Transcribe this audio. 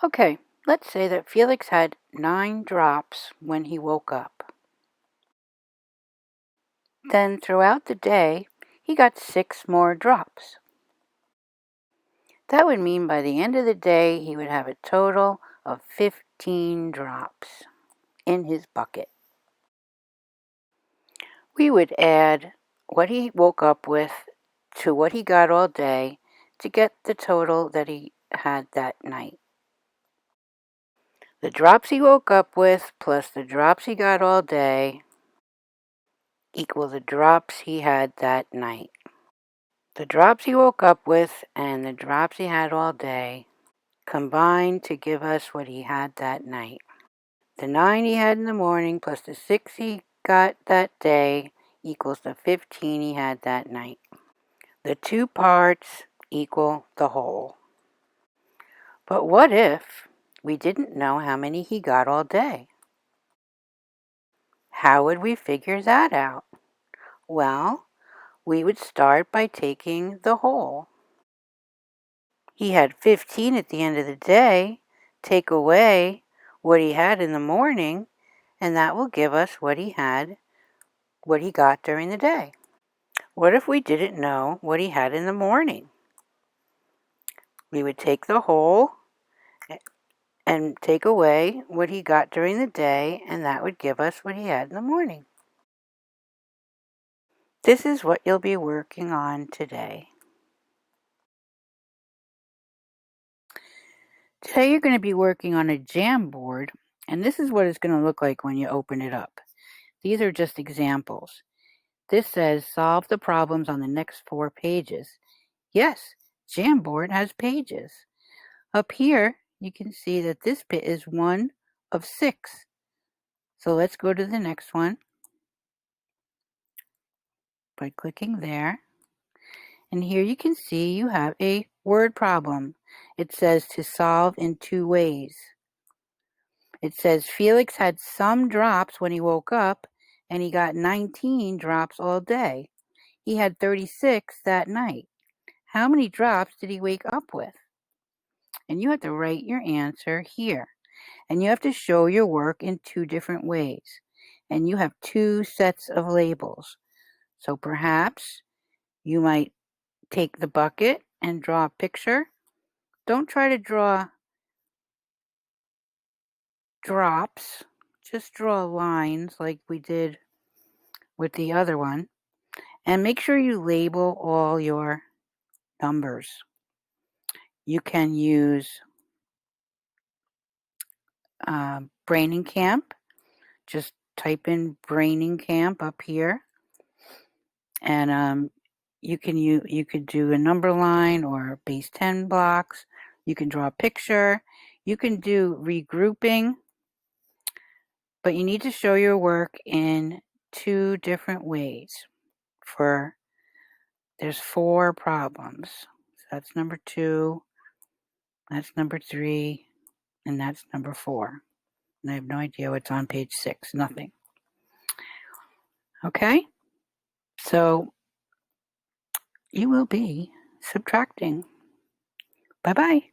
Okay, let's say that Felix had 9 drops when he woke up. Then throughout the day, he got 6 more drops. That would mean by the end of the day, he would have a total of 15 drops in his bucket. We would add what he woke up with to what he got all day to get the total that he had that night. The drops he woke up with plus the drops he got all day equal the drops he had that night. The drops he woke up with and the drops he had all day combined to give us what he had that night. The 9 he had in the morning plus the 6 he got that day equals the 15 he had that night. The two parts equal the whole. But what if we didn't know how many he got all day? How would we figure that out? Well, we would start by taking the whole. He had 15 at the end of the day. Take away what he had in the morning, and that will give us what he got during the day. What if we didn't know what he had in the morning? We would take the whole and take away what he got during the day, and that would give us what he had in the morning. This is what you'll be working on today. Today you're going to be working on a Jamboard, and this is what it's going to look like when you open it up. These are just examples. This says solve the problems on the next 4 pages. Yes, Jamboard has pages. Up here, you can see that this bit is 1 of 6. So let's go to the next one by clicking there. And here you can see you have a word problem. It says to solve in 2 ways. It says Felix had some drops when he woke up, and he got 19 drops all day. He had 36 that night. How many drops did he wake up with? And you have to write your answer here. And you have to show your work in 2 different ways. And you have 2 sets of labels. So perhaps you might take the bucket and draw a picture. Don't try to draw drops. Just draw lines like we did with the other one. And make sure you label all your numbers. You can use Braining Camp. Just type in Braining Camp up here. And you could do a number line or base 10 blocks. You can draw a picture. You can do regrouping. But you need to show your work in 2 different ways. There's 4 problems. So that's number 2, that's number 3, and that's number 4. And I have no idea what's on page 6. Nothing. Okay? So you will be subtracting. Bye-bye.